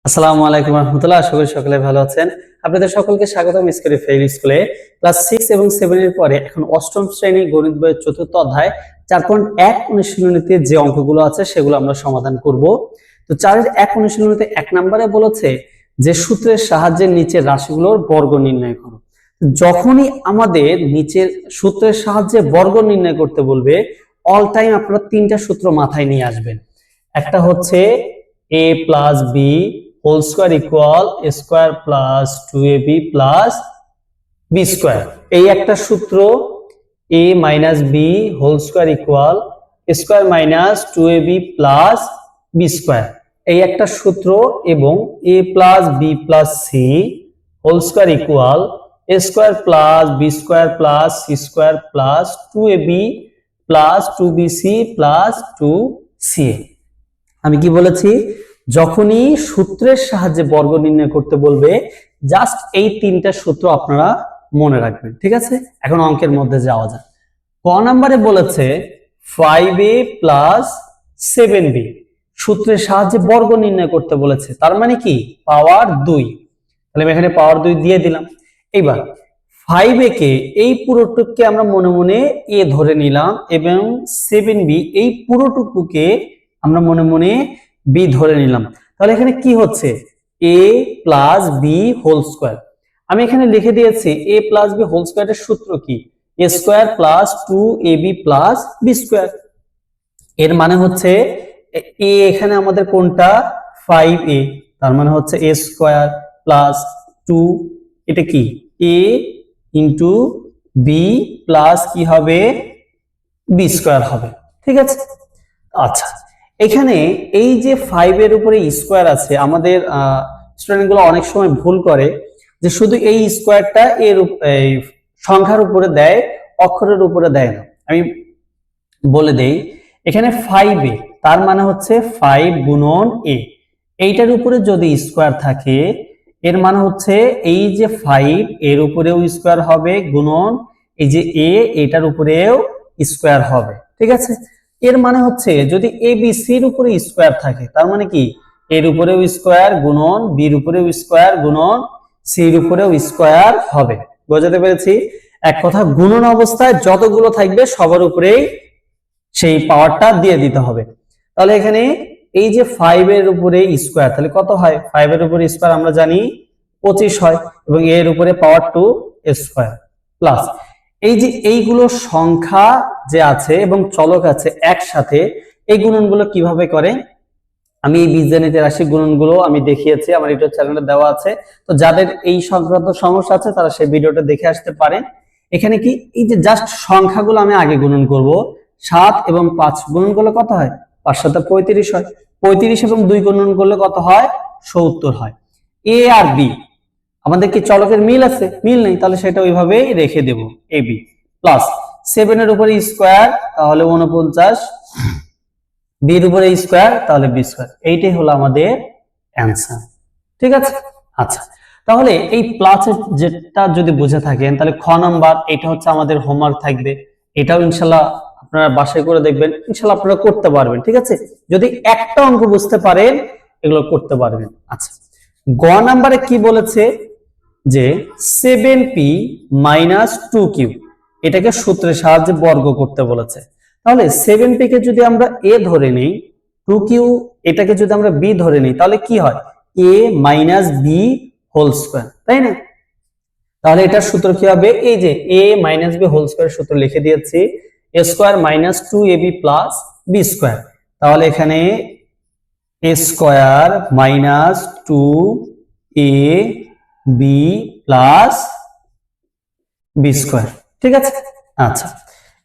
আসসালামু আলাইকুম রহমতুল্লাহ। আশা করি সকলে ভালো আছেন। আপনাদের সকলকে স্বাগতম স্কুলে ফেইল স্কুলে ক্লাস 6 এবং 7 এর পরে এখন অষ্টম শ্রেণী গণিত বইয়ের চতুর্থ অধ্যায় 4.1 অনুশীলনীতে যে অঙ্কগুলো আছে সেগুলো আমরা সমাধান করব। তো 4 এর 1 অনুশীলনীতে 1 নম্বরে বলেছে যে সূত্রের সাহায্যে নিচের রাশিগুলোর বর্গ নির্ণয় করো। যখনই আমাদের নিচের সূত্রের সাহায্যে বর্গ নির্ণয় করতে বলবে অল টাইম আপনারা তিনটা সূত্র মাথায় নিয়ে আসবেন। একটা হচ্ছে a plus b whole square equal a square plus 2ab plus b square, এই একটা সূত্র a minus b whole square equal a square minus 2ab plus b square, এই একটা সূত্র, এবং a plus b plus c whole square equal a square plus b square plus c square plus 2ab plus 2bc plus 2ca। আমি কি বলেছি, যখনই সূত্রের সাহায্যে বর্গ নির্ণয় করতে বলবে জাস্ট এই তিনটা সূত্র আপনারা মনে রাখবেন, ঠিক আছে? এখন অঙ্কের মধ্যে যাওয়া যাক। ক নম্বরে বলেছে 5a plus 7b সূত্রের সাহায্যে বর্গ নির্ণয় করতে বলেছে, তার মানে কি পাওয়ার 2, তাহলে আমি এখানে পাওয়ার 2 দিয়ে দিলাম। এবার 5a কে এই পুরোটুকুকে আমরা মনে মনে a ধরে নিলাম এবং 7b এই পুরোটুকুকে আমরা মনে মনে b ধরে নিলাম। তাহলে এখানে কি হচ্ছে a plus b whole square. আমি এখানে লিখে দিয়েছি a প্লাস b হোল স্কয়ারের সূত্র কি, a square plus 2ab plus b square. এর মানে হচ্ছে a এখানে আমাদের কোনটা 5a, তার মানে হচ্ছে a স্কয়ার প্লাস 2, এটা কি a ইনটু b প্লাস কি হবে b স্কয়ার হবে, ঠিক আছে? আচ্ছা, এখানে এই যে 5 এর উপরে স্কয়ার আছে, আমাদের স্টুডেন্টগুলো অনেক সময় ভুল করে যে শুধু এই স্কয়ারটা এর এই সংখ্যার উপরে দেয়, অক্ষরের উপরে দেয় না। আমি বলে দেই, এখানে 5a তার মানে হচ্ছে 5 গুণন a, এইটার উপরে যদি স্কয়ার থাকে এর মানে হচ্ছে এই যে 5 এর উপরেও স্কয়ার হবে গুণন এই যে a এটার উপরেও স্কয়ার হবে, ঠিক আছে? এর মানে হচ্ছে যদি a b c এর উপরে স্কয়ার থাকে তার মানে কি এর উপরেও স্কয়ার গুণন b এর উপরেও স্কয়ার গুণন c এর উপরেও স্কয়ার হবে। বোঝাতে পেরেছি? এক কথা, গুণন অবস্থায় যতগুলো থাকবে সবার উপরেই সেই পাওয়ারটা দিয়ে দিতে হবে। তাহলে এখানে এই যে 5 এর উপরে স্কয়ার, তাহলে কত হয় 5 এর উপরে স্কয়ার আমরা জানি 25 হয়, এবং এর উপরে পাওয়ার 2 স্কয়ার প্লাস এই যে এইগুলো সংখ্যা যে আছে এবং চলক আছে একসাথে, এই গুণনগুলো কিভাবে করে আমি এই বীজগণিতের রাশি গুণনগুলো আমি দেখিয়েছি, আমার ইউটিউব চ্যানেলে দেওয়া আছে। তো যাদের এই সংক্রান্ত সমস্যা আছে তারা সেই ভিডিওটা দেখে আসতে পারেন। এখানে কি এই যে জাস্ট সংখ্যাগুলো আমি আগে গুণন করব, 7 এবং 5 গুণন করলে কত হয় 5 7 35 হয়, 35 এবং 2 গুণন করলে কত হয় 70 হয়। এ আর বি আমাদের কি চলকের মিল আছে? মিল নেই, তাহলে সেটা ওইভাবেই রেখে দেব এ বি প্লাস 7 এর উপরে স্কয়ার তাহলে 49, b এর উপরে স্কয়ার তাহলে b স্কয়ার, এইটাই হলো আমাদের অ্যানসার, ঠিক আছে? আচ্ছা, তাহলে এই প্লাসের যেটা যদি বুঝে থাকেন তাহলে খ নাম্বার এটা হচ্ছে আমাদের হোমওয়ার্ক থাকবে, এটাও ইনশাআল্লাহ আপনারা বাসায় করে দেখবেন, ইনশাআল্লাহ আপনারা করতে পারবেন, ঠিক আছে? যদি একটা অঙ্ক বুঝতে পারেন এগুলো করতে পারবেন। আচ্ছা, গ নাম্বারে কি বলেছে যে 7p - 2q এটাকে সূত্রের সাহায্যে বর্গ করতে বলেছে। তাহলে 7p কে যদি আমরা a ধরে নেই, 2q এটাকে যদি আমরা b ধরে নেই, তাহলে কি হয় a - b হোল স্কয়ার, তাই না? তাহলে এটার সূত্র কি হবে, এই যে a - b হোল স্কয়ার সূত্র লিখে দিয়েছি, a square - 2ab plus b square. তাহলে এখানে a square - 2ab plus b square, ঠিক আছে? আচ্ছা,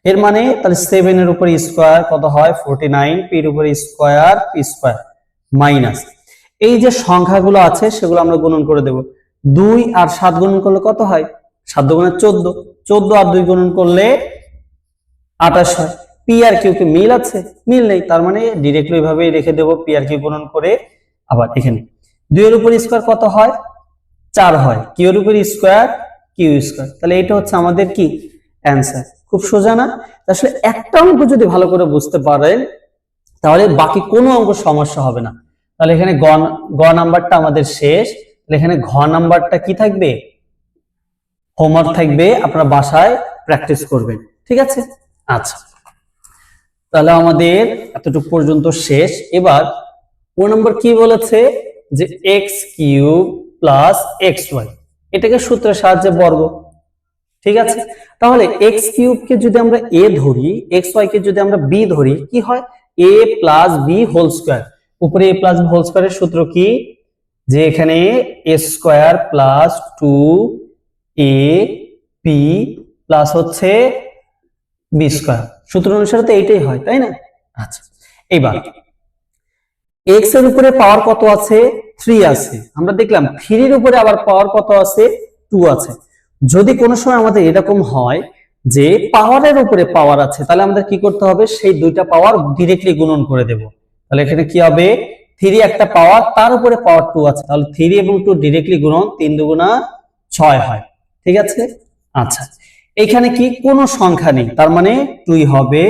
এর মানে তাহলে 7 এর উপরে স্কয়ার কত হয় 49, p এর উপরে স্কয়ার p স্কয়ার মাইনাস এই যে সংখ্যাগুলো আছে সেগুলো আমরা গুণন করে দেব। 2 আর 7 গুণন করলে কত হয় 7 গুণে 14, 14 আর 2 গুণন করলে 28 হয়। p আর q কে মিল আছে? মিল নেই, তার মানে ডাইরেক্টলি এইভাবেই রেখে দেব p আর q গুণন করে। আবার এখানে 2 এর উপরে স্কয়ার কত হয় 4 হয়, q এর উপরে স্কয়ার q স্কয়ার, তাহলে এটা হচ্ছে আমাদের কি অ্যানসার। খুব সোজা না? আসলে একটা অঙ্ক যদি ভালো করে বুঝতে পারেন তাহলে বাকি কোনো অঙ্ক সমস্যা হবে না। তাহলে এখানে গ নাম্বারটা আমাদের শেষ। তাহলে এখানে ঘ নাম্বারটা কি থাকবে, হোমওয়ার্ক থাকবে, আপনারা বাসায় প্র্যাকটিস করবেন, ঠিক আছে। আচ্ছা, তাহলে আমাদের এতটুকু পর্যন্ত শেষ। এবার ও নম্বর কি বলেছে যে X cube plus X Y, এটাকে সূত্রের সাহায্যে বর্গ, ঠিক আছে। তাহলে এক্স কিউব কে যদি আমরা এ ধরি, এক্স ওয়াই কে যদি আমরা বি ধরি, কি হয়, এ প্লাস বি হোল স্কোয়ার। উপরে এ প্লাস বি হোল স্কোয়ারের সূত্র কি, যে এখানে এ square plus two A B plus হচ্ছে বি স্কোয়ার, সূত্র অনুসারে তো এইটাই হয়, তাই না। আচ্ছা, এবার এক্স এর উপরে পাওয়ার কত আছে, 3 আছে। আমরা দেখলাম 3 এর উপরে আবার পাওয়ার কত আছে, 2 আছে। যদি কোনো সময় আমাদের এরকম হয় যে পাওয়ারের উপরে পাওয়ার আছে, তাহলে আমাদের কি করতে হবে, সেই দুইটা পাওয়ার ডিরেক্টলি গুণন করে দেব। তাহলে এখানে কি হবে, 3 একটা পাওয়ার, তার উপরে পাওয়ার 2 আছে, তাহলে 3 এবং 2 ডিরেক্টলি গুণন, 3 দুগুণা 6 হয়, ঠিক আছে। আচ্ছা, এখানে কি কোনো সংখ্যা নেই, তার মানে 2 হবে।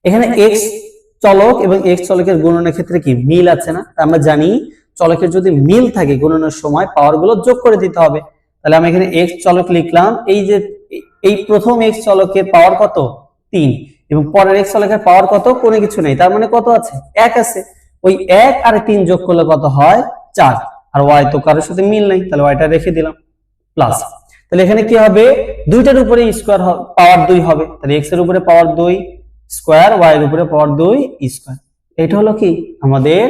এখানে এক্স চলক এবং এক্স চলকের গুণনের ক্ষেত্রে কি মিল আছে না, আমরা জানি চলকের যদি মিল থাকে গুণনের সময় পাওয়ার গুলো যোগ করে দিতে হবে। তাহলে আমি এখানে এক্স চলক লিখলাম, এই যে এই প্রথম এক্স চলকের পাওয়ার কত, 3, এবং পরের এক্স চলকের পাওয়ার কত, কোনো কিছু নেই, তার মানে কত আছে, 1 আছে। ওই 1 আর 3 যোগ করলে কত হয়, 4। আর ওয়াই তো কারোর সাথে মিল নেই, তাহলে ওয়াইটা রেখে দিলাম প্লাস। তাহলে এখানে কি হবে, দুইটার উপরে স্কোয়ার পাওয়ার 2 হবে, তাহলে এক্স এর উপরে পাওয়ার 2 স্কোয়ার, ওয়াই এর উপরে পাওয়ার 2 স্কোয়ার। এটা হলো কি আমাদের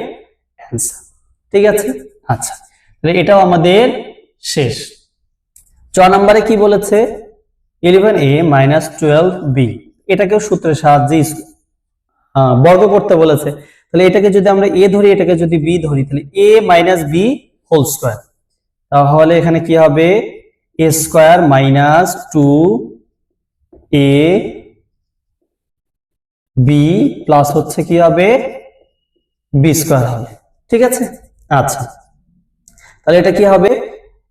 অ্যান্সার, ঠিক আছে। আচ্ছা, তাহলে এটাও আমাদের শেষ। 6 নম্বরে কি বলেছে, 11a মাইনাস 12b, এটাকেও সূত্রের সাহায্যে বর্গ করতে বলেছে। তাহলে এটাকে যদি আমরা এ ধরি, এটাকে যদি বি ধরি, তাহলে a minus B whole square. তাহলে এখানে কি হবে, a square minus 2a B plus হচ্ছে কি হবে, বি স্কোয়ার হবে, ঠিক আছে। আচ্ছা, তাহলে এটা কি হবে,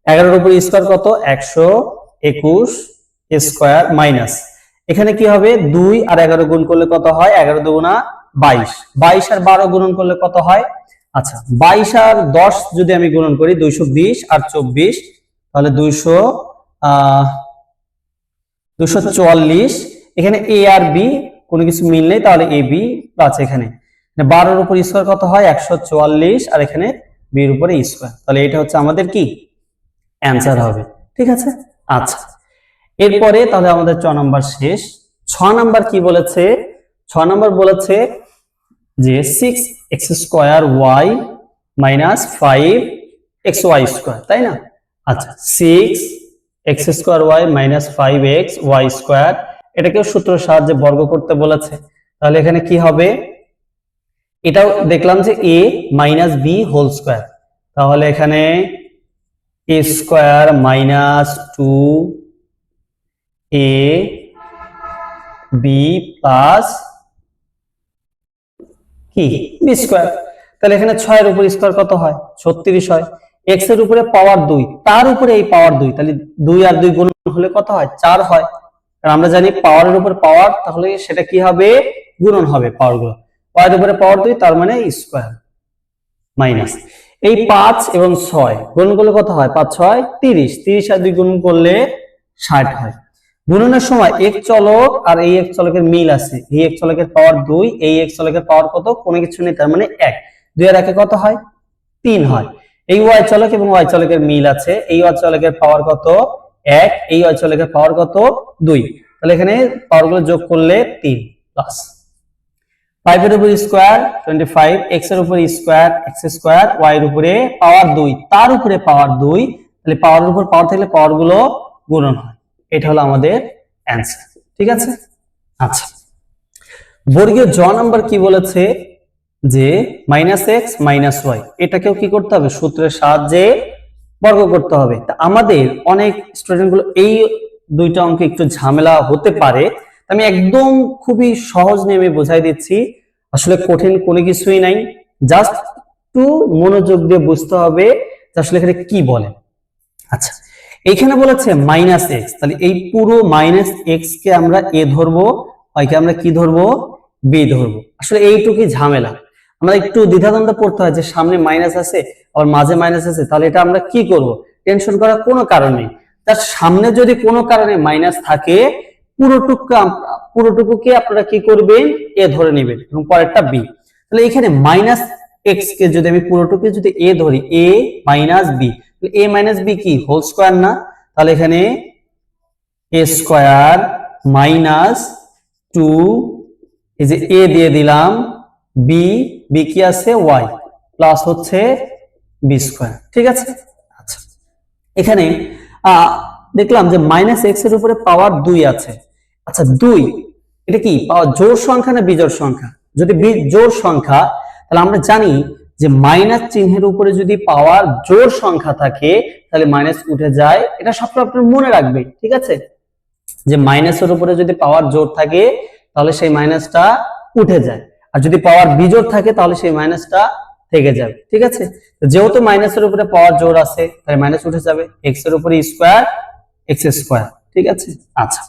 11 এর উপর স্কোয়ার কত, 121 স্কোয়ার মাইনাস, এখানে কি হবে, 2 আর 11 গুণ করলে কত হয়, 11 দুগুণা 22, 22 আর 12 গুণন করলে কত হয়। আচ্ছা, 22 আর 10 যদি আমি গুণন করি, 220 আর 24, তাহলে 244। এখানে এ আর বি কোনো কিছু মিল নেই, তাহলে এ বি প্লাস এখানে 12 এর উপর স্কোয়ার কত হয়, 144, আর এখানে বি এর উপরে স্কোয়ার। তাহলে এটা হচ্ছে আমাদের কি অ্যান্সার হবে, ঠিক আছে। আচ্ছা, এরপরে তাহলে আমাদের 6 নাম্বার শেষ। 6 নাম্বার কি বলেছে, 6 নাম্বার বলেছে যে 6x square Y minus 5x Y square, তাই না। আচ্ছা, 6x square Y minus 5x Y square, এটাকেও সূত্রের সাহায্যে বর্গ করতে বলেছে। তাহলে এখানে কি হবে, এটাও দেখলাম যে a minus B whole square, তাহলে এখানে a square minus 2a B plus কি বি স্কোয়ার। তাহলে এখানে 6 এর উপর স্কোয়ার কত হয়, 36 হয়। x এর উপরে পাওয়ার 2, তার উপরে এই পাওয়ার 2, তাহলে 2 আর 2 গুণ হলে কত হয়, 4 হয়। কারণ আমরা জানি পাওয়ারের উপর পাওয়ার, তাহলে সেটা কি হবে, গুণন হবে পাওয়ার গুলো। y এর উপরে পাওয়ার 2, তার মানে স্কোয়ার মাইনাস এই 5 এবং 6 গুণ করলে কত হয়, 5 6 30, 30 আর 2 গুণ করলে 60 হয়। গুণনের সময় এক চলক আর এই এক চলকের মিল আছে, এই এক চলকের পাওয়ার 2, এই এক চলকের পাওয়ার কত, কোনো কিছু নেই, তার মানে 1, 2 আর 1 কত হয়, 3 হয়। এই ওয়াই চলক এবং ওয়াই চলকের মিল আছে, এই ওয়াই চলকের পাওয়ার কত 1, এই ওয়াই চলকের পাওয়ার কত 2, তাহলে এখানে পাওয়ার গুলো যোগ করলে 3 প্লাস 5 এর উপর স্কয়ার 25, x এর উপর স্কয়ার x স্কয়ার, y এর উপরে পাওয়ার 2, তার উপরে পাওয়ার 2, তাহলে পাওয়ারের উপর পাওয়ার থাকলে পাওয়ার গুলো গুণন হয়। এটা হলো আমাদের অ্যানসার, ঠিক আছে। আচ্ছা, বর্গীয় জ নাম্বার কি বলেছে যে -x -y, এটাকেও কি করতে হবে, সূত্রের সাহায্যে বর্গ করতে হবে। তা আমাদের অনেক স্টুডেন্ট গুলো এই দুইটা অঙ্কে একটু ঝামেলা হতে পারে, আমি একদম খুবই সহজ নিয়মে বোঝাই দিচ্ছি, আসলে কঠিন কোনো কিছুই নাই, জাস্ট একটু মনোযোগ দিয়ে বুঝতে হবে যে আসলে এখানে কি বলে। আচ্ছা, এইখানে বলেছে -x, তাহলে এই পুরো -x কে আমরা a ধরবো, y কে আমরা কি ধরবো, b ধরবো। আসলে এইটুকুই ঝামেলা, আমরা একটু দ্বিধাদ্বন্দ্ব পড়তে হয় যে সামনে মাইনাস আছে আবার মাঝে মাইনাস আছে, তাহলে এটা আমরা কি করব? টেনশন করার কোনো কারণ নেই। তার সামনে যদি কোনো কারণে মাইনাস থাকে পুরোটুকুকে আপনারা কি করবেন? এ ধরে নেবেন এবং পরেরটা বি। তাহলে এখানে মাইনাস এক্স কে যদি আমি পুরোটুকু যদি এ ধরি, এ মাইনাস বি, এ মাইনাস বি কি হোল স্কয়ার না? তাহলে এখানে এ স্কয়ার মাইনাস 2, এই যে এ দিয়ে দিলাম, বি, বি কি আছে ওয়াই, প্লাস হচ্ছে বি স্কয়ার। ঠিক আছে। আচ্ছা, এখানে দেখলাম যে মাইনাস এক্স এর উপরে পাওয়ার 2 আছে। আচ্ছা 2 এটা কি পাওয়ার জোড় সংখ্যা না বিজোড় সংখ্যা? যদি জোড় সংখ্যা তাহলে আমরা জানি যে মাইনাস চিহ্নের উপরে যদি পাওয়ার জোড় সংখ্যা থাকে তাহলে মাইনাস উঠে যায়। এটা সবসময় আপনি মনে রাখবেন। ঠিক আছে, যে মাইনাসের উপরে যদি পাওয়ার জোড় থাকে তাহলে সেই মাইনাসটা উঠে যায়, আর যদি পাওয়ার বিজোড় থাকে তাহলে সেই মাইনাসটা থেকে যাবে। ঠিক আছে, যেহেতু মাইনাসের উপরে পাওয়ার জোড় আছে তাই মাইনাস উঠে যাবে, এক্স এর উপরে স্কয়ার এক্স স্কয়ার। ঠিক আছে। আচ্ছা,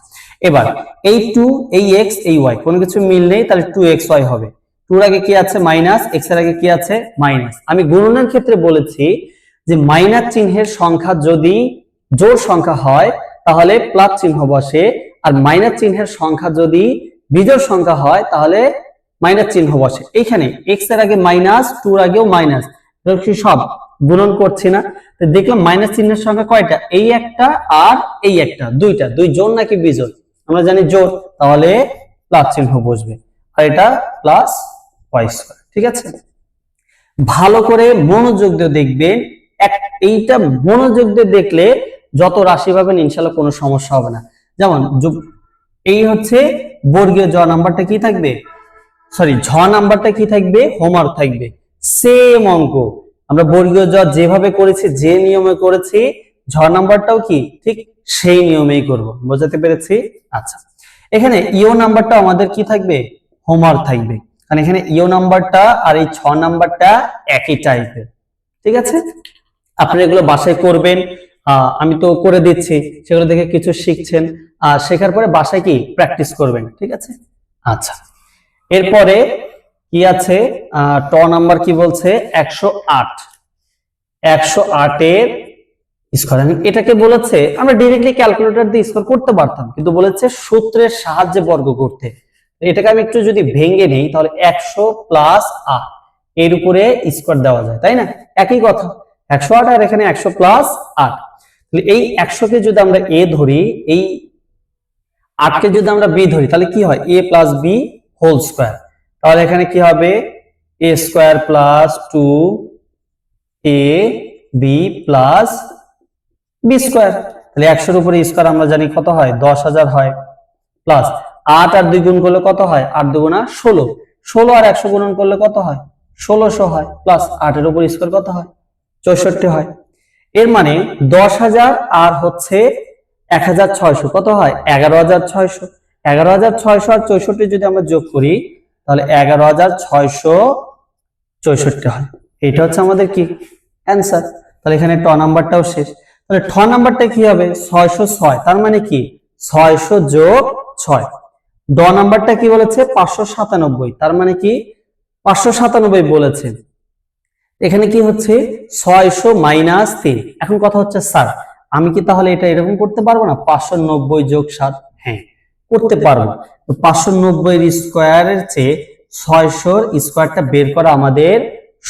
এবার এই 2 এই x এই y কোনো কিছু মিল নেই, তাহলে 2xy হবে। 2 এর আগে কি আছে মাইনাস, x এর আগে কি আছে মাইনাস। আমি গুণনের ক্ষেত্রে বলেছি যে মাইনাস চিহ্নের সংখ্যা যদি জোড় সংখ্যা হয় তাহলে প্লাস চিহ্ন বসে, আর মাইনাস চিহ্নের সংখ্যা যদি বিজোড় সংখ্যা হয় তাহলে মাইনাস চিহ্ন বসে। এইখানে x এর আগে মাইনাস, 2 এর আগেও মাইনাস, সব গুণন করছি না। তো দেখলাম মাইনাস চিহ্নের সংখ্যা কয়টা? এই একটা আর এই একটা, দুইটা। দুই জোড় নাকি বিজোড়? আমরা জানি জোড়, তাহলে প্লাস চিহ্ন বসবে, আর এটা প্লাস ওয়াই স্কয়ার। ঠিক আছে, ভালো করে মনোযোগ দিয়ে দেখবেন। এইটা মনোযোগ দিয়ে দেখলে যত রাশি পাবেন ইনশাআল্লাহ কোনো সমস্যা হবে না। যেমন এই হচ্ছে বর্গীয় জ নাম্বারটা কি থাকবে, সরি ঝ নাম্বারটা কি থাকবে, হোমওয়ার্ক থাকবে। সেম অঙ্ক আমরা বর্গীয় জ যেভাবে করেছি, যে নিয়মে করেছি, ঝ নাম্বারটাও কি ঠিক সেই নিয়মেই করব। বোঝাতে পেরেছি? আচ্ছা, এখানে ইও নাম্বারটা আমাদের কি থাকবে, হোমওয়ার্ক থাকবে, কারণ এখানে ইও নাম্বারটা আর এই 6 নাম্বারটা একই টাইপের। ঠিক আছে, আপনি এগুলো বাসায় করবেন, আমি তো করে দিচ্ছি, সেগুলো দেখে কিছু শিখছেন, শেখার পরে বাসায় কি প্র্যাকটিস করবেন। ঠিক আছে। আচ্ছা, এরপরে কি আছে, ট নাম্বার কি বলছে, 108 108 এর স্কয়ার। আমি এটাকে বলেছে আমরা ডাইরেক্টলি ক্যালকুলেটর দিয়ে স্কয়ার করতে পারতাম, কিন্তু বলেছে সূত্রের সাহায্যে বর্গ করতে। এটাকে আমি একটু যদি ভেঙে নেই তাহলে 100 প্লাস 8 এর উপরে স্কয়ার দেওয়া যায়, তাই না? একই কথা, 108 আর এখানে 100 প্লাস 8। তাহলে এই 100 কে যদি আমরা a ধরি, এই 8 কে যদি আমরা b ধরি, তাহলে কি হয়, a plus b whole square. তাহলে এখানে কি হবে, a square plus 2ab plus b square. তাহলে 100 এর উপরে স্কয়ার আমরা জানি কত হয়, 10,000 হয়, প্লাস 8 আর 2 গুণ করলে কত হয়, 8 দুগুণা 16, 16 আর 100 গুণন করলে কত হয়, 1600 হয়, প্লাস 8 এর উপর স্কয়ার কত হয়, 64 হয়। এর মানে 10,000 আর হচ্ছে 1,600 কত হয়, 11,600। 11,600 আর 64 যদি আমরা যোগ করি তাহলে 11,664 হয়। এটা হচ্ছে আমাদের কি অ্যান্সার। তাহলে এখানে ট নাম্বারটাও শেষ। তাহলে ঠ নাম্বারটা কি হবে, 606, তার মানে কি 600 যোগ 6। ড নাম্বারটা কি বলেছে, 597, তার মানে কি 597 বলেছে। এখানে কি হচ্ছে 600 মাইনাস 3। এখন কথা হচ্ছে স্যার আমি কি তাহলে এটা এরকম করতে পারবো না, 590 যোগ 7? হ্যাঁ করতে পারবো। তো 590 এর স্কয়ারের চেয়ে 600 এর স্কয়ারটা বের করা আমাদের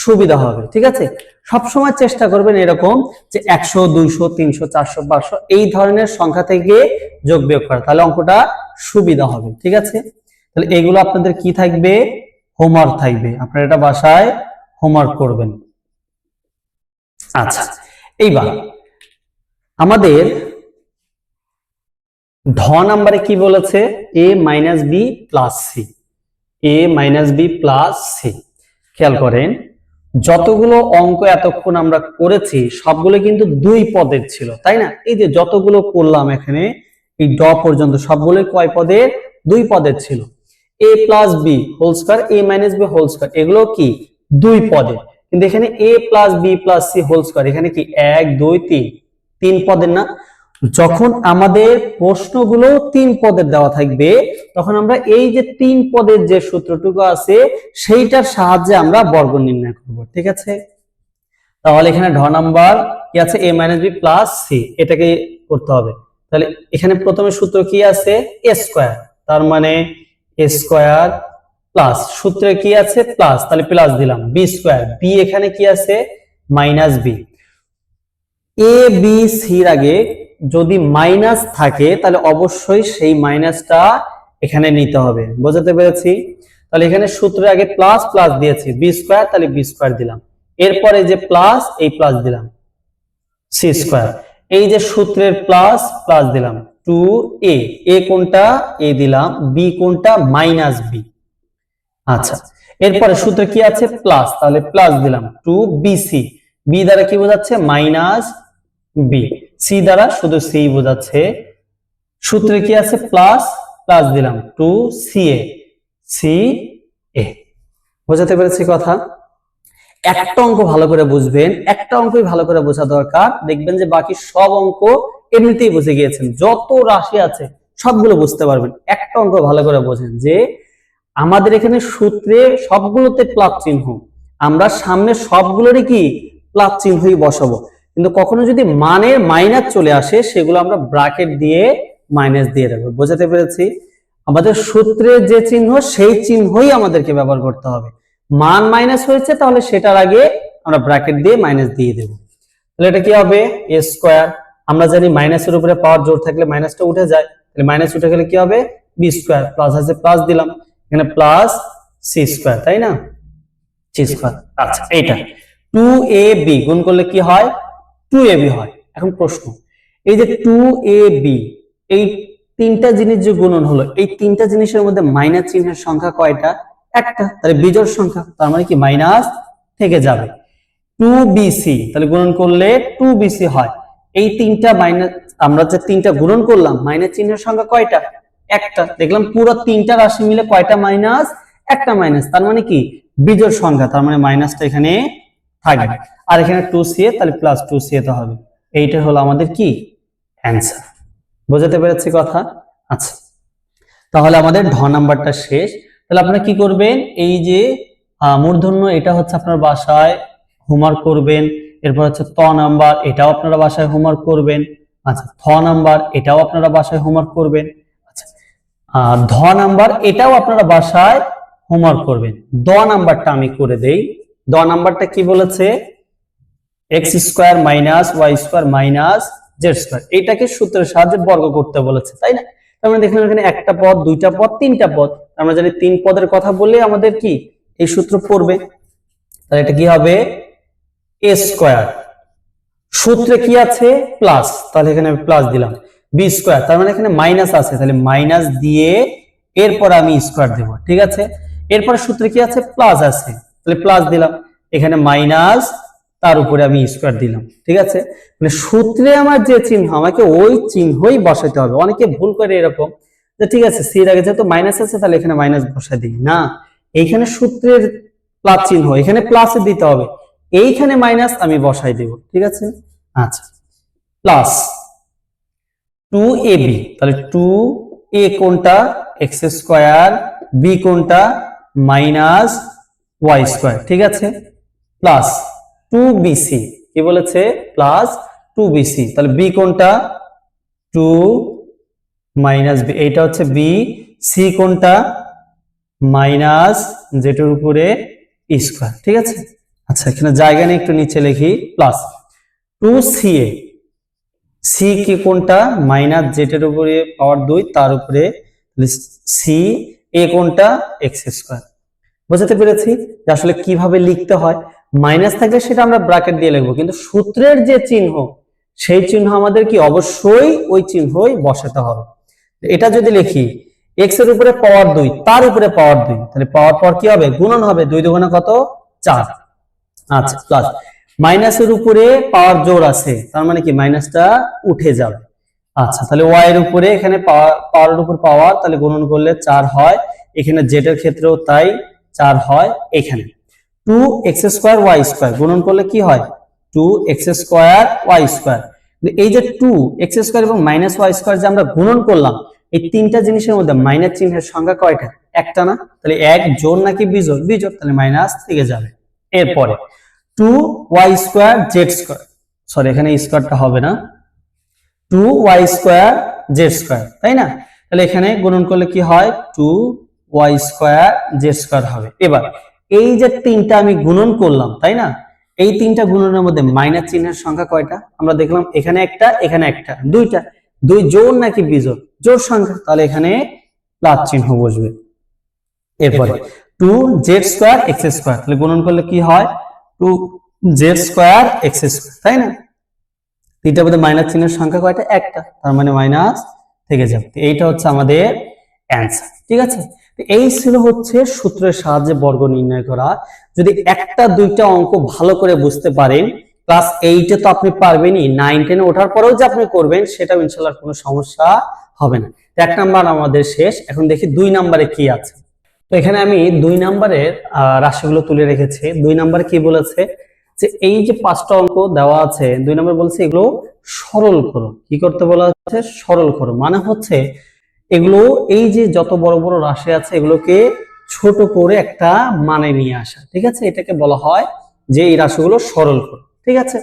সুবিধা হবে। ঠিক আছে, সবসময় চেষ্টা করবেন এরকম যে 100 200 300 400 500 এই ধরনের সংখ্যা থেকে যোগ বিয়োগ করা, তাহলে অঙ্কটা সুবিধা হবে। ঠিক আছে, তাহলে এগুলো আপনাদের কি থাকবে, হোমওয়ার্ক থাকবে, আপনারা এটা বাসায় হোমওয়ার্ক করবেন। আচ্ছা, এইবার আমাদের ঢ নাম্বারে কি বলেছে, a minus B plus C, a minus B plus C. খেয়াল করেন যতগুলো অঙ্ক এতক্ষণ আমরা করেছি সবগুলো কিন্তু 2 পদের ছিল, তাই না? এই যে যতগুলো করলাম এখানে এই ড পর্যন্ত সবগুলো কয় পদের, 2 পদের ছিল। a plus B whole square, a minus B whole square, এগুলো কি 2 পদের। কিন্তু এখানে a plus B plus C whole square, এখানে কি 1 2 3 পদের না? যখন আমাদের প্রশ্নগুলো 3 পদের দেওয়া থাকবে তখন আমরা এই যে 3 পদের যে সূত্রটুকু আছে সেইটার সাহায্যে আমরা বর্গ নির্ণয় করব, ঠিক আছে। তাহলে এখানে ঢ নাম্বার কি আছে, a - b + c, এটাকে করতে হবে। তাহলে এখানে প্রথমে সূত্র কি আছে, a স্কয়ার, তার মানে a স্কয়ার প্লাস সূত্রে কি আছে প্লাস, তাহলে প্লাস দিলাম, b স্কয়ার, b এখানে কি আছে -b। a b c এর আগে যদি মাইনাস থাকে তাহলে অবশ্যই সেই মাইনাসটা এখানে নিতে হবে, বুঝতে পেরেছি। তাহলে এখানে সূত্রের আগে প্লাস প্লাস দিয়েছি, b স্কয়ার, তাহলে b স্কয়ার দিলাম, এরপরে যে প্লাস এই প্লাস দিলাম c স্কয়ার, এই যে সূত্রের প্লাস প্লাস দিলাম 2a, a কোনটা a দিলাম, b কোনটা -b। আচ্ছা, এরপরে সূত্রে কি আছে প্লাস, তাহলে প্লাস দিলাম 2bc, b দ্বারা কি বোঝাচ্ছে -b, c দ্বারা শুধু c বোঝাচ্ছে। সূত্রে কি আছে প্লাস প্লাস দিলাম 2ca, বোঝাতে পেরেছি কথা। একটা অঙ্ক ভালো করে বুঝবেন, একটা অঙ্কই ভালো করে বোঝা দরকার, দেখবেন যে বাকি সব অঙ্ক এমনিতেই বুঝে গিয়েছেন, যত রাশি আছে সবগুলো বুঝতে পারবেন। একটা অঙ্ক ভালো করে বোঝেন যে আমাদের এখানে সূত্রে সবগুলোতে প্লাস চিহ্ন, আমরা সামনে সবগুলোরই কি প্লাস চিহ্নই বসাবো, কিন্তু কখনো যদি মানের মাইনাস চলে আসে সেগুলো আমরা ব্র্যাকেট দিয়ে মাইনাস দিয়ে রাখবো, বোঝাতে পেরেছি। আমাদের সূত্রের যে চিহ্ন সেই চিহ্নই আমাদেরকে ব্যবহার করতে হবে। মান মাইনাস হয়েছে তাহলে সেটার আগে আমরা ব্র্যাকেট দিয়ে মাইনাস দিয়ে দেব। তাহলে এটা কি হবে a স্কয়ার, আমরা জানি মাইনাসের উপরে পাওয়ার জোর থাকলে মাইনাসটা উঠে যায়, তাহলে মাইনাস উঠে গেলে কি হবে b স্কয়ার, প্লাস আছে প্লাস দিলাম, এখানে প্লাস c স্কয়ার, তাই না, c স্কয়ার। আচ্ছা, এইটা 2ab গুণ করলে কি হয় 2ab হয়। এখন প্রশ্ন, এই যে 2ab, এই তিনটা জিনিস যে গুণন হলো, এই তিনটা জিনিসের মধ্যে মাইনাস চিহ্নের সংখ্যা কয়টা, একটা, তাহলে বিজোড় সংখ্যা, তার মানে কি মাইনাস থেকে যাবে। 2bc, তাহলে গুণন করলে 2bc হয়। এই তিনটা মাইনাস, আমরা যে তিনটা গুণন করলাম মাইনাস চিহ্নের সংখ্যা কয়টা, একটা, দেখলাম পুরো তিনটা রাশি মিলে কয়টা মাইনাস, একটা মাইনাস, তার মানে কি বিজোড় সংখ্যা, তার মানে মাইনাসটা এখানে থাকবে। আর এখানে 2ca, তাহলে প্লাস 2ca তো হবে। এইটা হলো আমাদের কি অ্যানসার, বোঝাতে পেরেছি কথা। আচ্ছা, তাহলে আমাদের ঢ নাম্বারটা শেষ। তাহলে আপনারা কি করবেন, এই যে মূর্ধন্য এটা হচ্ছে আপনার বাসায় হোমওয়ার্ক করবেন, এরপর হচ্ছে ত নাম্বার, এটাও আপনারা বাসায় হোমওয়ার্ক করবেন। আচ্ছা, থ নাম্বার, এটাও আপনারা বাসায় হোমওয়ার্ক করবেন। আচ্ছা, ধ নাম্বার, এটাও আপনারা বাসায় হোমওয়ার্ক করবেন। দ নাম্বারটা আমি করে দেই। দ নাম্বারটা কি বলেছে, x square minus y square minus z square, এটাকে সূত্রের সাহায্যে বর্গ করতে বলেছে, তাই না। তার মানে দেখুন এখানে একটা পদ, দুইটা পদ, তিনটা পদ, আমরা জানি তিন পদের কথা বললে আমাদের কি এই সূত্র পড়বে। তাহলে এটা কি হবে a স্কয়ার, সূত্রে কি আছে প্লাস, তাহলে এখানে আমি প্লাস দিলাম, b স্কয়ার, তার মানে এখানে মাইনাস আছে, তাহলে মাইনাস দিয়ে এরপর আমি স্কয়ার দেব, ঠিক আছে। এরপরে সূত্রে কি আছে প্লাস আছে, তাহলে প্লাস দিলাম, এখানে মাইনাস, তার উপরে আমি স্কয়ার দিলাম, ঠিক আছে। মানে সূত্রে আমার যে চিহ্ন আমাকে ওই চিহ্নই বসাতে হবে। অনেকে ভুল করে এরকম যে ঠিক আছে সি এর আগে যেহেতু মাইনাস আছে তাহলে এখানে মাইনাস বসাই দিই, না, এইখানে সূত্রের প্লাস চিহ্ন এখানে প্লাসে দিতে হবে, এইখানে মাইনাস আমি বসাই দেব, ঠিক আছে। আচ্ছা, প্লাস 2ab, তাহলে 2a কোনটা x স্কয়ার, b কোনটা মাইনাস y স্কয়ার, ঠিক আছে, প্লাস 2bc, কি বলেছে প্লাস 2bc, তাহলে b কোনটা 2 মাইনাস b, এইটা হচ্ছে b, c কোনটা মাইনাস যেটার উপরে স্কয়ার, ঠিক আছে। আচ্ছা, এখানে জায়গা নিয়ে একটু নিচে লিখি, প্লাস 2ca, c কি কোনটা মাইনাস যেটার উপরে পাওয়ার 2 তার উপরে c, a কোনটা x স্কয়ার। বুঝতে পেরেছি যে আসলে কিভাবে লিখতে হয়। মাইনাস থাকলে সেটা আমরা ব্র্যাকেট দিয়ে লিখবো, কিন্তু সূত্রের যে চিহ্ন সেই চিহ্ন আমাদের কি অবশ্যই ওই চিহ্নই বসাতে হবে। এটা যদি লিখি x এর উপরে পাওয়ার 2 তার উপরে পাওয়ার 2, তাহলে পাওয়ার পর কি হবে গুণন হবে, 2 দুগুণে কত 4। আচ্ছা, প্লাস মাইনাসের উপরে পাওয়ার জোর আছে, তার মানে কি মাইনাসটা উঠে যাবে। আচ্ছা, তাহলে y এর উপরে এখানে পাওয়ারের উপর পাওয়ার, তাহলে গুণন করলে 4 হয়, এখানে z এর ক্ষেত্রেও তাই 4 হয়। এখানে 2x স্কয়ার y স্কয়ার গুণন করলে কি হয় 2x স্কয়ার y স্কয়ার, এই যে 2x² এবং -y² যে আমরা গুণন করলাম, এই তিনটা জিনিসের মধ্যে মাইনাস চিহ্নের সংখ্যা কয়টা? একটা না? তাহলে এক জোড় নাকি বিজোড়? বিজোড়, তাহলে মাইনাস থেকে যাবে। এরপরে 2y²z², সরি এখানে স্কোয়ারটা হবে না, 2y²z², তাই না? তাহলে এখানে গুণন করলে কি হয়? 2y²z² হবে। এবার এই যে তিনটা আমি গুণন করলাম, তাই না? এই তিনটা গুণনের মধ্যে মাইনাস চিহ্নের সংখ্যা কয়টা? আমরা দেখলাম এখানে একটা, এখানে একটা, দুইটা। দুই জোড় নাকি বিজোড়? জোড় সংখ্যা, তাহলে এখানে প্লাস চিহ্ন বসবে। এরপরে 2z² x², তাহলে গুণন করলে কি হয়? 2z² x², তাই না? তিনটার মধ্যে মাইনাস চিহ্নের সংখ্যা কয়টা? একটা, তার মানে মাইনাস থেকে যাবে। এইটা হচ্ছে আমাদের অ্যান্সার, ঠিক আছে? এই ছিল হচ্ছে সূত্রের সাহায্যে বর্গ নির্ণয় করা। যদি একটা দুইটা অঙ্ক ভালো করে বুঝতে পারেন, ক্লাস 8-এ তো আপনি পারবেনই, 9-10-এ ওঠার পরেও যে আপনি করবেন সেটাও ইনশাআল্লাহ কোনো সমস্যা হবে না। 1 নাম্বার আমাদের শেষ, এখন দেখি 2 নম্বরে কি আছে। তো এখানে আমি 2 নম্বরের রাশিগুলো তুলে রেখেছি। 2 নম্বরে কি বলেছে যে এই যে 5টা অঙ্ক দেওয়া আছে, 2 নম্বর বলছে এগুলো সরল করো। কি করতে বলা হচ্ছে? সরল করো। মানে হচ্ছে এগুলো এই যে যত বড় বড় রাশি আছে এগুলোকে ছোট করে একটা মানে নিয়ে আসা, ঠিক আছে? এটাকে বলা হয় যে এই রাশিগুলো সরল করো, ঠিক আছে?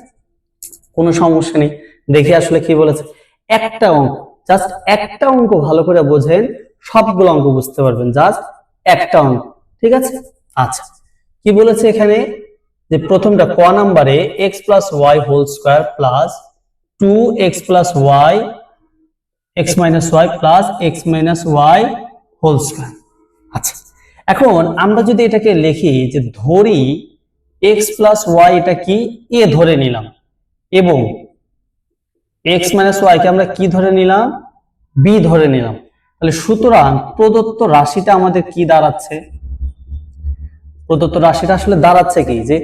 কোনো সমস্যা নেই। দেখি আসলে কি বলেছে। একটা অঙ্ক, জাস্ট একটা অঙ্ক ভালো করে বোঝেন, সবগুলো অঙ্ক বুঝতে পারবেন। জাস্ট একটা অঙ্ক, ঠিক আছে? আচ্ছা, কি বলেছে এখানে? যে প্রথমটা ক নাম্বারে x + y² + 2x + y x - y plus x - y whole square। আচ্ছা, এখন আমরা যদি এটাকে লিখি যে ধরি x + y এটা কি? a ধরে নিলাম, এবং x - y কে আমরা কি ধরে নিলাম? b ধরে নিলাম। তাহলে সুতরাং প্রদত্ত রাশিটা আমাদের কি দাঁড়াচ্ছে? প্রদত্ত রাশিটা আসলে দাঁড়াচ্ছে কি? যে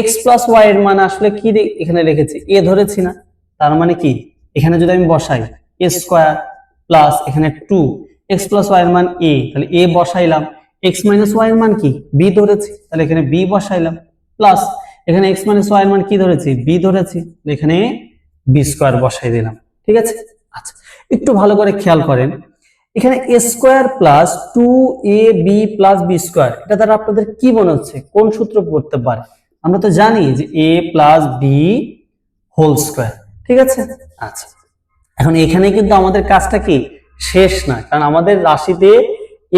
x + y এর মান আসলে কি এখানে রেখেছি? a ধরেছি না? তার মানে কি এখানে যদি আমি বসাই a² প্লাস এখানে 2x + y এর মান a, তাহলে a বসাইলাম। x - y এর মান কি? b ধরেছি, তাহলে এখানে b বসাইলাম, প্লাস এখানে x - y এর মান কি ধরেছি? b ধরেছি, এখানে b² বসাই দিলাম, ঠিক আছে? আচ্ছা, একটু ভালো করে খেয়াল করেন, এখানে a² plus 2ab plus b², এটা দ্বারা আপনাদের কি মনে হচ্ছে কোন সূত্র পড়তে পারে? আমরা তো জানি যে a plus b whole square, ঠিক আছে? আচ্ছা, এখন এখানে কিন্তু আমাদের কাজটা কি শেষ না, কারণ আমাদের রাশিতে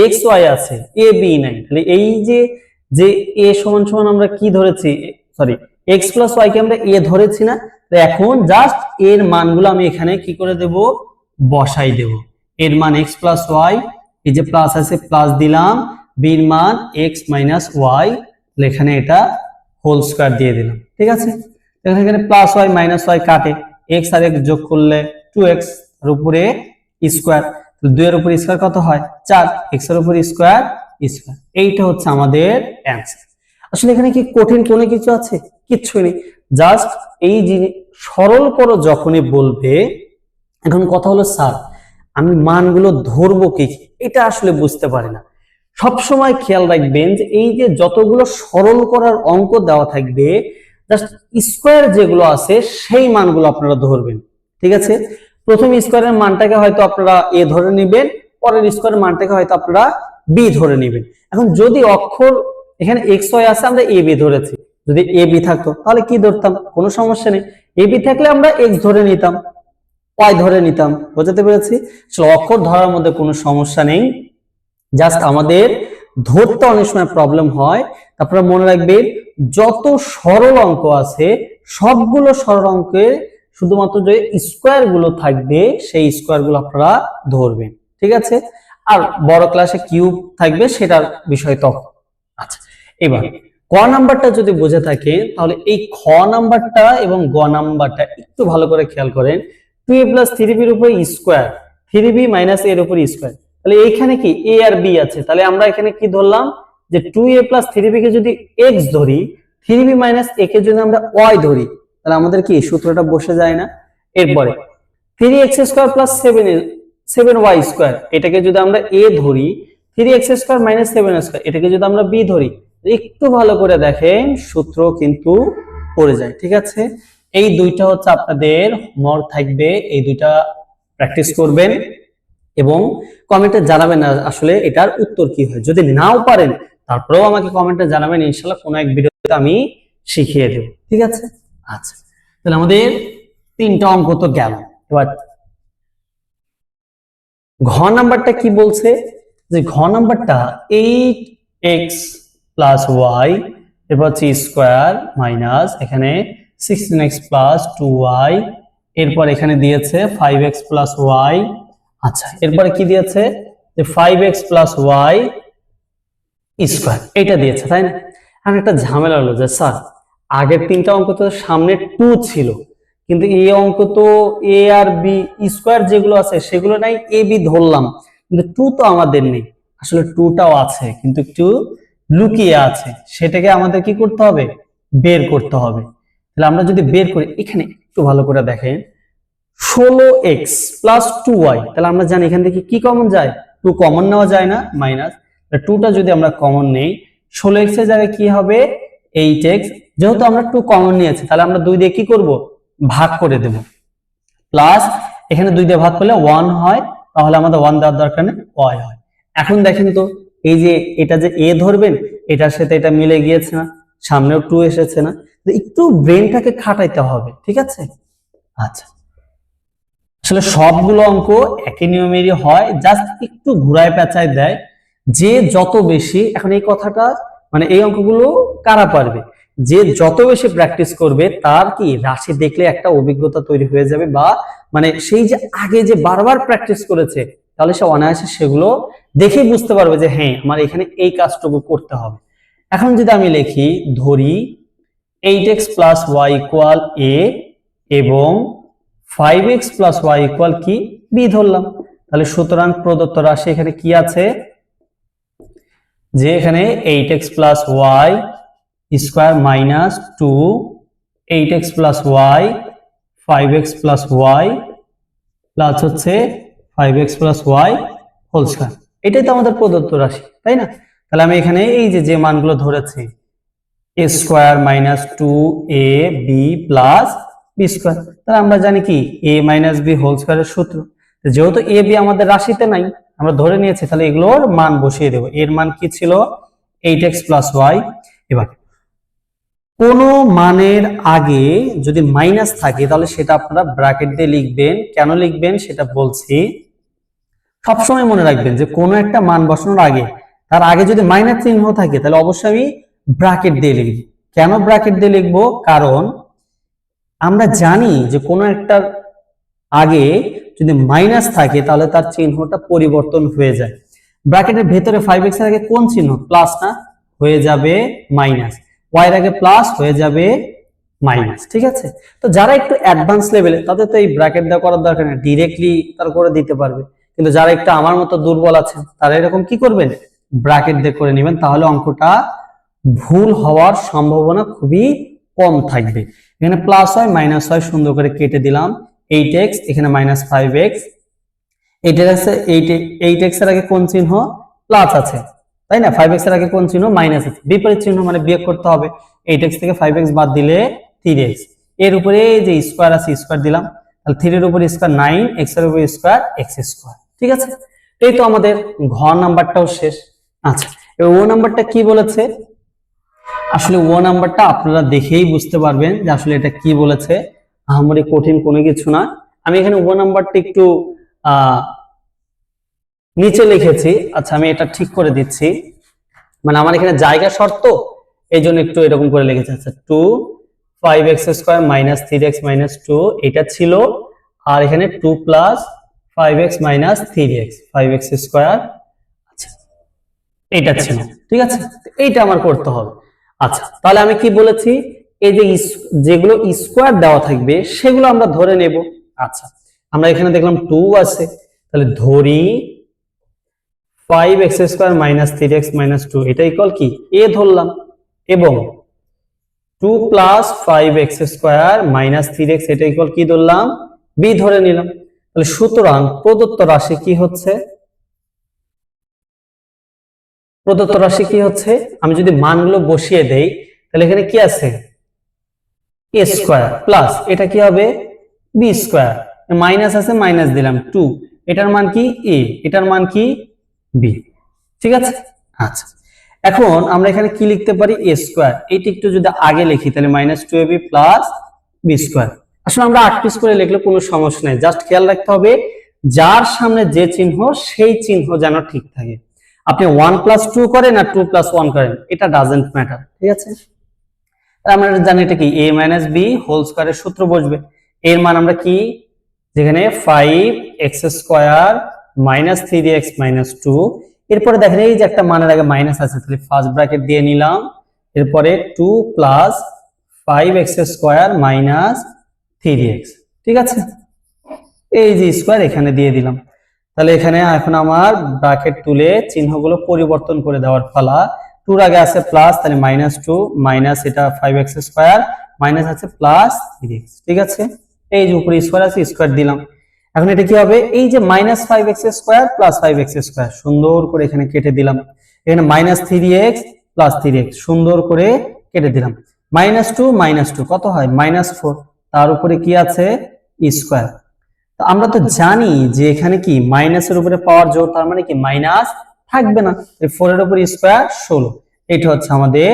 x y আছে, a b নাই। তাহলে এই যে যে a সমান সমান আমরা কি ধরেছি, সরি x + y কে আমরা a ধরেছি না? তো এখন জাস্ট এর মানগুলো আমি এখানে কি করে দেব? বসাই দেব। এর মান x + y, এই যে প্লাস আছে প্লাস দিলাম, b এর মান x - y, এখানে এটা হোল স্কয়ার দিয়ে দিলাম, ঠিক আছে? এখানে প্লাস y মাইনাস y কাটে, x আর x যোগ করলে 2x এর উপরে স্কয়ার, 2 এর উপর স্কয়ার কত হয়? 4, x এর উপর স্কয়ার স্কয়ার। এইটা হচ্ছে আমাদের অ্যানসার। আসলে এখানে কি কঠিন কোনো কিছু আছে? কিচ্ছু নেই, জাস্ট এই যে সরল করো যখনই বলবে, এখন কথা হলো স্যার আমি মানগুলো ধরবো কি, এটা আসলে বুঝতে পারি না। সব সময় খেয়াল রাখবেন যে এই যে যতগুলো সরল করার অঙ্ক দেওয়া থাকবে, জাস্ট স্কয়ার যেগুলো আছে সেই মানগুলো আপনারা ধরবেন, ঠিক আছে? প্রথম স্কয়ারের মানটাকে হয়তো আপনারা a ধরে নেবেন, পরের স্কয়ারের মানটাকে হয়তো আপনারা b ধরে নেবেন। এখন যদি অক্ষর এখানে x y আছে, আমরা a b ধরেছি, যদি a b থাকতো তাহলে কি ধরতাম? কোনো সমস্যা নেই, a b থাকলে আমরা x ধরে নিতাম, y ধরে নিতাম। বুঝতে পেরেছি? আসলে অক্ষর ধরার মধ্যে কোনো সমস্যা নেই, জাস্ট আমাদের ধরতে অনেক সময় প্রবলেম হয়। তারপরে মনে রাখবেন যত সরল অঙ্ক আছে সবগুলো সরল অঙ্কে শুধুমাত্র যে স্কয়ার গুলো থাকবে সেই স্কয়ার গুলো আপনারা ধরবেন, ঠিক আছে? আর বড় ক্লাসে কিউব থাকবে সেটার বিষয় তখন। আচ্ছা, এবার ক নাম্বারটা যদি বুঝে থাকে তাহলে এই খ নাম্বারটা এবং গ নাম্বারটা একটু ভালো করে খেয়াল করেন। 2a + 3b এর উপর স্কয়ার, 3b - a এর উপর স্কয়ার, তাহলে এইখানে কি a আর b আছে, তাহলে আমরা এখানে কি ধরলাম যে 2a + 3b কে যদি x ধরি, 3b - a কে যদি আমরা y ধরি, তাহলে আমাদের কি সূত্রটা বসে যায় না? এরপরে 3x² + 7y², এটাকে যদি আমরা a ধরি, 3x² - 7y², এটাকে যদি আমরা b ধরি, একটু ভালো করে দেখেন সূত্র কিন্তু পড়ে যায়, ঠিক আছে? এই দুইটা হচ্ছে আপনাদের হোমওয়ার্ক থাকবে, এই দুইটা প্র্যাকটিস করবেন এবং কমেন্টে জানাবেন আসলে এটার উত্তর কি হয়। যদি নাও পারেন তারপরেও আমাকে কমেন্টে জানাবেন, ইনশাআল্লাহ কোনো এক ভিডিওতে আমি শিখিয়ে দেব, ঠিক আছে? আচ্ছা, তাহলে আমাদের 3টা অঙ্ক তো গেল। এবার ঘ নাম্বারটা কি বলছে, যে ঘ নাম্বারটা 8x + y, এরপর হচ্ছে স্কয়ার মাইনাস এখানে 16x + 2y, এরপর এখানে দিয়েছে 5x + y। আচ্ছা, এরপরে কি দিয়েছে, যে 5x + y স্কয়ার, এটা দিয়েছে, তাই না? আর একটা ঝামেলা হলো যে স্যার আগের 3টা অঙ্ক তো সামনে 2 ছিল, কিন্তু এই অঙ্ক তো a আর b স্কয়ার যেগুলো আছে সেগুলো নাই, a b ধরলাম, কিন্তু 2 তো আমাদের নেই। আসলে 2টাও আছে কিন্তু একটু লুকিয়ে আছে, সেটাকে আমাদের কি করতে হবে, বের করতে হবে। তাহলে আমরা যদি বের করি, এখানে একটু ভালো করে দেখেন, 16x + 2y, তাহলে আমরা জানি এখান থেকে কি কমন যায়, 2 কমন নেওয়া যায় না, মাইনাস 2টা যদি আমরা কমন নেই, 16x এর জায়গায় কি হবে 8x, যেহেতু আমরা 2 কমন নিয়েছি তাহলে আমরা 2 দিয়ে কি করব, ভাগ করে দেব, প্লাস এখানে 2 দিয়ে ভাগ করলে 1 হয়, তাহলে আমাদের 1 দেওয়ার দরকার নেই, y হয়। এখন দেখেন তো এই যে এটা যে a ধরবেন, এটার সাথে এটা মিলে গিয়েছে না, সামনেও 2 এসেছে না, একটু ব্রেনটাকে খাটাইতে হবে, ঠিক আছে? আচ্ছা, আসলে সবগুলো অঙ্ক একই নিয়মেরই হয়, জাস্ট একটু ঘুরায় পেঁচায় দেয়, যে যত বেশি, এখন এই কথাটা মানে এই অঙ্কগুলো কারা পারবে, যে যত বেশি প্র্যাকটিস করবে তার কি রাশি দেখলে একটা অভিজ্ঞতা তৈরি হয়ে যাবে, বা মানে সেই যে আগে যে বারবার প্র্যাকটিস করেছে, তাহলে সে অনায়াসে সেগুলো দেখেই বুঝতে পারবে যে হ্যাঁ আমার এখানে এই কাজটুকু করতে হবে। এখন যদি আমি লিখি, ধরি 8x + y = a এবং 5x + y = কি, b ধরলাম, তাহলে সুতরাং প্রদত্ত রাশি এখানে কি আছে, যে এখানে 8x + y square minus 2 8x + y 5x + y plus হচ্ছে 5x + y হোল স্কয়ার, এটাই তো আমাদের প্রদত্ত রাশি, তাই না? তাহলে আমি এখানে এই যে মানগুলো ধরেছি, a square minus 2ab plus b square, তাহলে আমরা জানি কি a - b হোল স্কয়ারের সূত্র, যেহেতু a b আমাদের রাশিতে নাই, আমরা ধরে নিয়েছি, তাহলে এগুলোর মান বসিয়ে দেব। এর মান কি ছিল 8x + y। এবার কোন মানের আগে যদি মাইনাস থাকে তাহলে সেটা আপনারা ব্র্যাকেট দিয়ে লিখবেন। কেন লিখবেন সেটা বলছি, সবসময় মনে রাখবেন যে কোনো একটা মান বসানোর আগে তার আগে যদি মাইনাস চিহ্ন থাকে তাহলে অবশ্যই আমি ব্র্যাকেট দিয়ে লিখব। কেন ব্র্যাকেট দিয়ে লিখবো, কারণ আমরা জানি যে কোনো একটা আগে যদি মাইনাস থাকে তাহলে তার চিহ্নটা পরিবর্তন হয়ে যায়। ব্র্যাকেটের ভেতরে 5x এর আগে কোন চিহ্ন, প্লাস না, হয়ে যাবে মাইনাস, y এর আগে প্লাস হয়ে যাবে মাইনাস, ঠিক আছে? তো যারা একটু অ্যাডভান্স লেভেলে তাদের তো এই ব্র্যাকেট দেওয়া করার দরকার নেই, ডিরেক্টলি তার করে দিতে পারবে, কিন্তু যারা একটু আমার মতো দুর্বল আছেন তারা এরকম কি করবেন, ব্র্যাকেট দিয়ে করে নেবেন, তাহলে অঙ্কটা ভুল হওয়ার সম্ভাবনা খুবই কম থাকবে। এখানে প্লাস হয় মাইনাস হয় সুন্দর করে কেটে দিলাম, 8x এখানে -5x, 8x এর আগে কোন চিহ্ন, প্লাস আছে, তাই না? 5x এর আগে কোন চিহ্ন, মাইনাস আছে, বিপরীত চিহ্ন মানে বিয়োগ করতে হবে, 8x থেকে 5x বাদ দিলে 3x, এর উপরে যে স্কয়ার আছে স্কয়ার দিলাম, তাহলে 3 এর উপরে স্কয়ার 9, x এর উপরে স্কয়ার x স্কয়ার, ঠিক আছে? এই তো আমাদের ঘ নাম্বারটাও শেষ। আচ্ছা, এবার ও নাম্বারটা কি বলেছে, আসলে ও নাম্বারটা আপনারা দেখেই বুঝতে পারবেন যে আসলে এটা কি বলেছে, আহামরি কঠিন কোনো কিছু না। আমি এখানে ও নাম্বারটা একটু নিচে লিখেছি, আচ্ছা আমি এটা ঠিক করে দিচ্ছি, মানে আমার এখানে জায়গা শর্ত এই জন্য একটু এরকম করে লিখেছি। আচ্ছা, 2 5x² - 3x - 2 এটা ছিল, আর এখানে 2 + 5x - 3x 5x², আচ্ছা এটা ছিল, ঠিক আছে? এইটা আমার করতে হবে। আচ্ছা, তাহলে আমি কি বলেছি, এই যে যেগুলো স্কয়ার দেওয়া থাকবে সেগুলো আমরা ধরে নেব। আচ্ছা, আমরা এখানে দেখলাম 2 আছে, তাহলে ধরি 5x² - 3x - 2 এটা ইকুয়াল কি, a ধরলাম, এবং 2 + 5x² - 3x এটা ইকুয়াল কি ধরলাম, b ধরে নিলাম। তাহলে সুতরাং প্রদত্ত রাশি কি হচ্ছে, প্রদত্ত রাশি কি হচ্ছে, আমি যদি মানগুলো বসিয়ে দেই তাহলে এখানে কি আছে a স্কয়ার প্লাস এটা কি হবে b স্কয়ার, মাইনাস আছে মাইনাস দিলাম 2, এটার মান কি a, এটার মান কি b। ঠিক আছে। আচ্ছা, এখন আমরা এখানে কি লিখতে পারি a স্কয়ার, এইটা একটু যদি আগে লিখি তাহলে minus 2ab plus b square. আসলে আমরা 8 পিস করে লিখলে কোনো সমস্যা নেই, জাস্ট খেয়াল রাখতে হবে যার সামনে যে চিহ্ন সেই চিহ্ন যেন ঠিক থাকে। আপনি 1 প্লাস 2 করেন আর 2 প্লাস 1 করেন, এটা ডাজেন্ট ম্যাটার। ঠিক আছে, আমরা জানি এটা কি a মাইনাস b হোল স্কয়ারের সূত্র বসবে। এর মান আমরা কি, যেখানে 5x square minus 3x minus 2, এরপরে দেখেন এই যে একটা মানের আগে মাইনাস আছে, তাহলে ফার্স্ট ব্র্যাকেট দিয়ে নিলাম, এরপরে 2 plus 5x square minus 3x। ঠিক আছে, এই যে স্কয়ার এখানে দিয়ে দিলাম। তাহলে এখানে এখন আমার ব্র্যাকেট তুলে চিহ্নগুলো পরিবর্তন করে দেওয়ার পালা। 2 এর আগে আছে প্লাস, তাহলে মাইনাস 2 মাইনাস এটা 5x স্কয়ার মাইনাস আছে প্লাস 3x। ঠিক আছে, এই যে উপরে স্কয়ার আছে স্কয়ার দিলাম। এখন এটা কি হবে, এই যে minus 5x square plus 5x square সুন্দর করে এখানে কেটে দিলাম। এখানে মাইনাস 3x প্লাস 3x সুন্দর করে কেটে দিলাম। মাইনাস 2 কত হয় মাইনাস 4, তার উপরে কি আছে স্কয়ার। আমরা তো জানি যে এখানে কি মাইনাসের উপরে পাওয়ার জোর, তার মানে কি মাইনাস থাকবে না, 4 এর উপরে স্কয়ার 16, এটা হচ্ছে আমাদের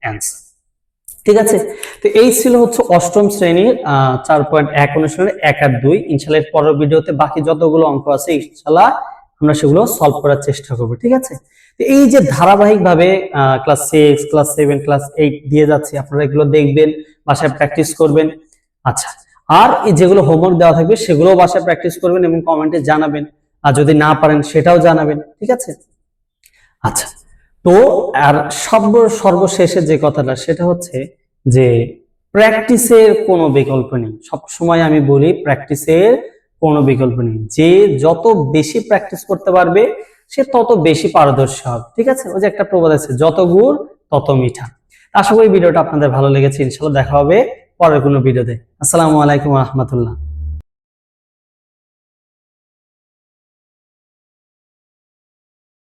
অ্যান্সার। ঠিক আছে, তো এই ছিল হচ্ছে অষ্টম শ্রেণীর 4.1 অনুশীলনের 1 আর 2। ইনশাআল্লাহ এর পরের ভিডিওতে বাকি যতগুলো অঙ্ক আছে ইনশাআল্লাহ আমরা সেগুলো সলভ করার চেষ্টা করব। ঠিক আছে, তো এই যে ধারাবাহিকভাবে ক্লাস 6 ক্লাস 7 ক্লাস 8 দিয়ে যাচ্ছে, আপনারা এগুলো দেখবেন, বাসায় প্র্যাকটিস করবেন। আচ্ছা, আর এই যেগুলো হোমওয়ার্ক দেওয়া থাকবে সেগুলো বাসায় প্র্যাকটিস করবেন এবং কমেন্টে জানাবেন, আর যদি না পারেন সেটাও জানাবেন। ঠিক আছে। আচ্ছা, তো আর সর্বশেষে যে কথাটা সেটা হচ্ছে যে প্র্যাকটিসের কোনো বিকল্প নেই। সব সময় আমি বলি প্র্যাকটিসের কোনো বিকল্প নেই। যে যত বেশি প্র্যাকটিস করতে পারবে সে তত বেশি পারদর্শী হবে। ঠিক আছে, ওই যে একটা প্রবাদ আছে, যত গুড় তত মিঠা। আশা করি ভিডিওটা আপনাদের ভালো লেগেছে। ইনশাআল্লাহ দেখা হবে পরের কোনো ভিডিওতে। আসসালামু আলাইকুম ওয়া রাহমাতুল্লাহ।